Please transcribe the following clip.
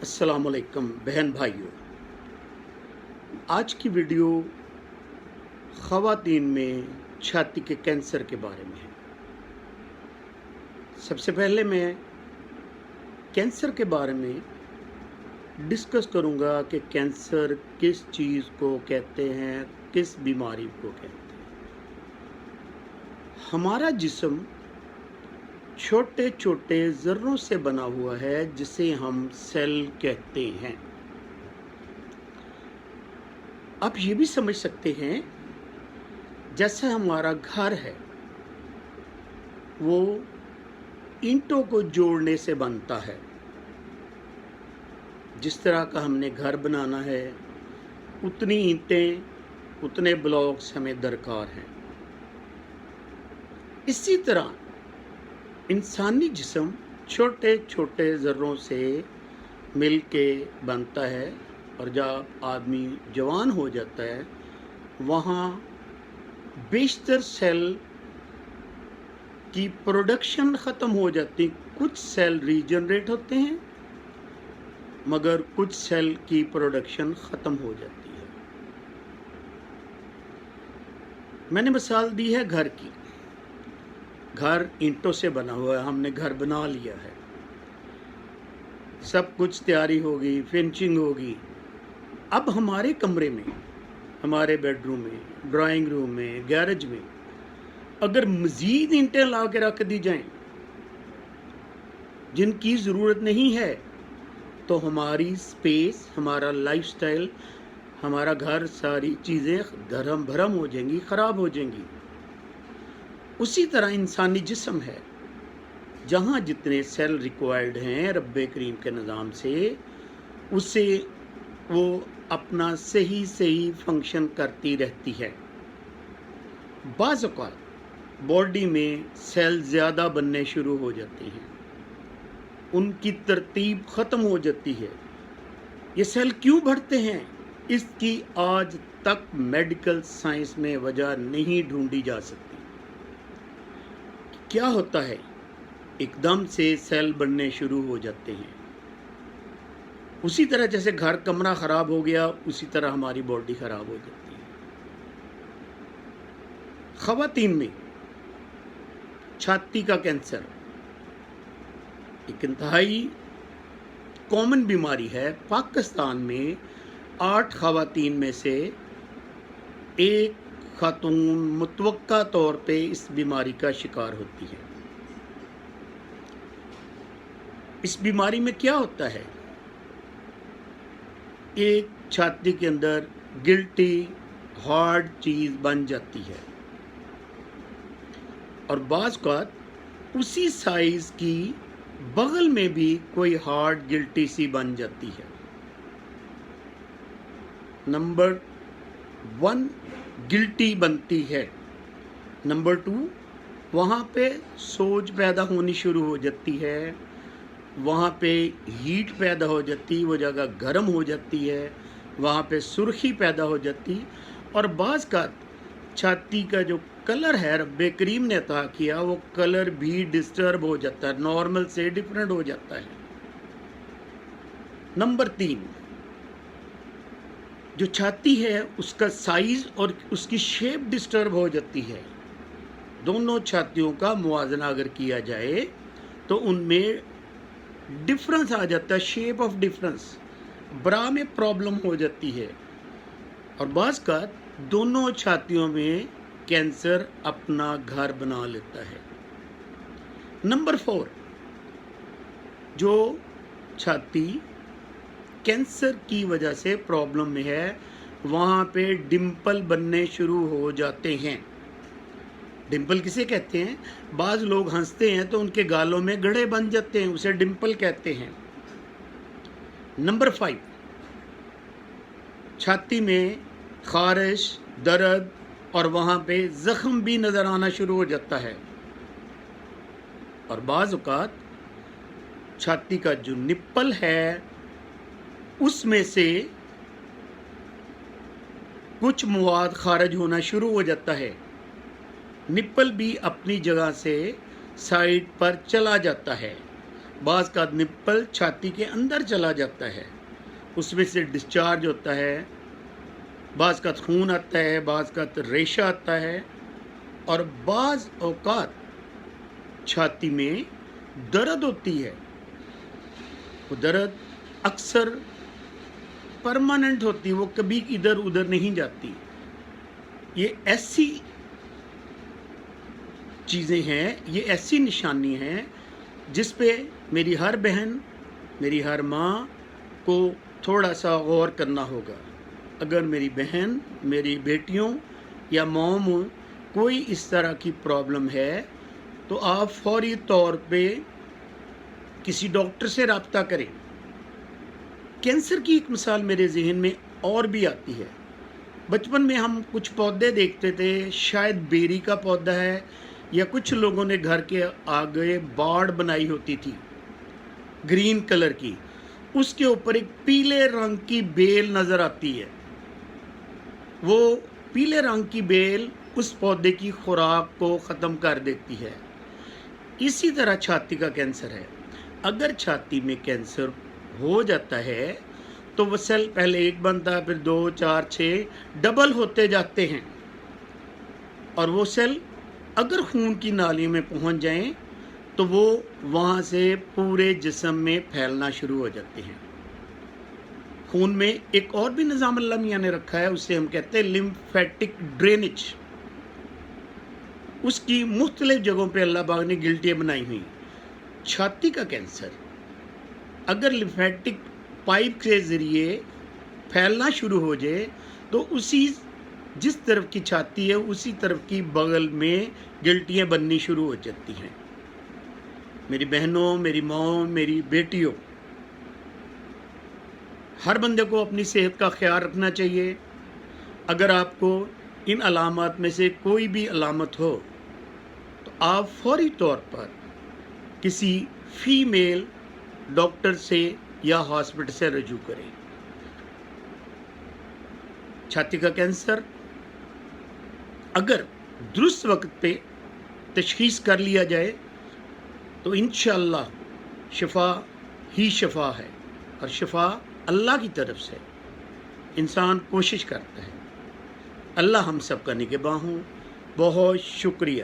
अस्सलामुअलैकुम बहन भाइयों। आज की वीडियो ख़वातीन में छाती के कैंसर के बारे में है। सबसे पहले मैं कैंसर के बारे में डिस्कस करूंगा कि कैंसर किस चीज़ को कहते हैं, किस बीमारी को कहते हैं। हमारा जिस्म छोटे छोटे ज़र्रों से बना हुआ है जिसे हम सेल कहते हैं। आप ये भी समझ सकते हैं जैसे हमारा घर है वो ईंटों को जोड़ने से बनता है। जिस तरह का हमने घर बनाना है उतनी ईंटें, उतने ब्लॉक्स हमें दरकार हैं। इसी तरह इंसानी जिस्म छोटे छोटे ज़र्रों से मिल के बनता है और जब आदमी जवान हो जाता है वहाँ बेशतर सेल की प्रोडक्शन ख़त्म हो जाती। कुछ सेल रीजनरेट होते हैं मगर कुछ सेल की प्रोडक्शन ख़त्म हो जाती है। मैंने मिसाल दी है घर की। घर ईंटों से बना हुआ है, हमने घर बना लिया है, सब कुछ तैयारी होगी, फिनिशिंग होगी। अब हमारे कमरे में, हमारे बेडरूम में, ड्राइंग रूम में, गैरेज में अगर मज़ीद ईंटें ला के रख दी जाएं जिनकी ज़रूरत नहीं है तो हमारी स्पेस, हमारा लाइफस्टाइल, हमारा घर, सारी चीज़ें धर्म भरम हो जाएंगी, ख़राब हो जाएंगी। उसी तरह इंसानी जिस्म है, जहाँ जितने सेल रिक्वायर्ड हैं रब्बे करीम के निज़ाम से, उससे वो अपना सही फंक्शन करती रहती है। बाज़ औक़ात बॉडी में सेल ज़्यादा बनने शुरू हो जाते हैं, उनकी तरतीब ख़त्म हो जाती है। ये सेल क्यों बढ़ते हैं, इसकी आज तक मेडिकल साइंस में वजह नहीं ढूंढी जा सकती। क्या होता है, एकदम से सेल बनने शुरू हो जाते हैं। उसी तरह जैसे घर, कमरा ख़राब हो गया, उसी तरह हमारी बॉडी ख़राब हो जाती है। ख़वातीन में छाती का कैंसर एक इंतहाई कॉमन बीमारी है। पाकिस्तान में 8 ख़वातीन में से एक खातून मुतवक्का तौर पे इस बीमारी का शिकार होती है। इस बीमारी में क्या होता है, एक छाती के अंदर गिल्टी हार्ड चीज़ बन जाती है और बाज़ औक़ात उसी साइज़ की बगल में भी कोई हार्ड गिल्टी सी बन जाती है। नंबर 1 गिल्टी बनती है। नंबर 2 वहाँ पे सोज पैदा होनी शुरू हो जाती है, वहाँ पे हीट पैदा हो जाती, वो जगह गर्म हो जाती है, वहाँ पे सुर्खी पैदा हो जाती और बाज़ का छाती का जो कलर है रब्बे करीम ने अता किया वो कलर भी डिस्टर्ब हो जाता है, नॉर्मल से डिफरेंट हो जाता है। नंबर 3 जो छाती है उसका साइज़ और उसकी शेप डिस्टर्ब हो जाती है। दोनों छातियों का मुवाजना अगर किया जाए तो उनमें डिफरेंस आ जाता है, शेप ऑफ डिफरेंस, ब्रा में प्रॉब्लम हो जाती है और बाज़ का दोनों छातियों में कैंसर अपना घर बना लेता है। नंबर 4 जो छाती कैंसर की वजह से प्रॉब्लम में है वहाँ पे डिंपल बनने शुरू हो जाते हैं। डिंपल किसे कहते हैं, बाज़ लोग हंसते हैं तो उनके गालों में गड्ढे बन जाते हैं, उसे डिंपल कहते हैं। नंबर 5 छाती में खारिश, दर्द और वहाँ पे ज़ख्म भी नज़र आना शुरू हो जाता है और बाज़ औक़ात छाती का जो निप्पल है उसमें से कुछ मवाद खारिज होना शुरू हो जाता है। निप्पल भी अपनी जगह से साइड पर चला जाता है بعض کا نپل چھاتی کے اندر چلا جاتا ہے، اس میں سے ڈسچارج ہوتا ہے، بعض کا خون آتا ہے، بعض کا ریشہ آتا ہے، اور بعض اوقات چھاتی میں درد ہوتی ہے. وہ درد اکثر پرماننٹ ہوتی، وہ کبھی ادھر ادھر نہیں جاتی. یہ ایسی چیزیں ہیں، یہ ایسی نشانی ہیں جس پہ میری ہر بہن، میری ہر ماں کو تھوڑا سا غور کرنا ہوگا. اگر میری بہن، میری بیٹیوں یا موم کوئی اس طرح کی پرابلم ہے تو آپ فوری طور پہ کسی ڈاکٹر سے رابطہ کریں. کینسر کی ایک مثال میرے ذہن میں اور بھی آتی ہے. بچپن میں ہم کچھ پودے دیکھتے تھے، شاید بیری کا پودا ہے، یا کچھ لوگوں نے گھر کے آگے باڑ بنائی ہوتی تھی گرین کلر کی، اس کے اوپر ایک پیلے رنگ کی بیل نظر آتی ہے. وہ پیلے رنگ کی بیل اس پودے کی خوراک کو ختم کر دیتی ہے. اسی طرح چھاتی کا کینسر ہے. اگر چھاتی میں کینسر ہو جاتا ہے تو وہ سیل پہلے ایک بنتا ہے، پھر 2 4 6 ڈبل ہوتے جاتے ہیں، اور وہ سیل اگر خون کی نالی میں پہنچ جائیں تو وہ وہاں سے پورے جسم میں پھیلنا شروع ہو جاتے ہیں. خون میں ایک اور بھی نظام اللہ میاں نے رکھا ہے، اسے ہم کہتے ہیں لمفیٹک ڈرینج. اس کی مختلف جگہوں پہ اللہ پاک نے گلٹیاں بنائی ہوئی. چھاتی کا کینسر اگر لمفیٹک پائپ کے ذریعے پھیلنا شروع ہو جائے تو اسی جس طرف کی چھاتی ہے اسی طرف کی بغل میں گلٹیاں بننی شروع ہو جاتی ہیں. میری بہنوں، میری ماں، میری بیٹیوں، ہر بندے کو اپنی صحت کا خیال رکھنا چاہیے. اگر آپ کو ان علامات میں سے کوئی بھی علامت ہو تو آپ فوری طور پر کسی فیمیل ڈاکٹر سے یا ہاسپٹل سے رجوع کریں. چھاتی کا کینسر اگر درست وقت پہ تشخیص کر لیا جائے تو انشاءاللہ شفا ہی شفا ہے، اور شفا اللہ کی طرف سے. انسان کوشش کرتا ہے. اللہ ہم سب کا نگہباں ہوں. بہت شکریہ.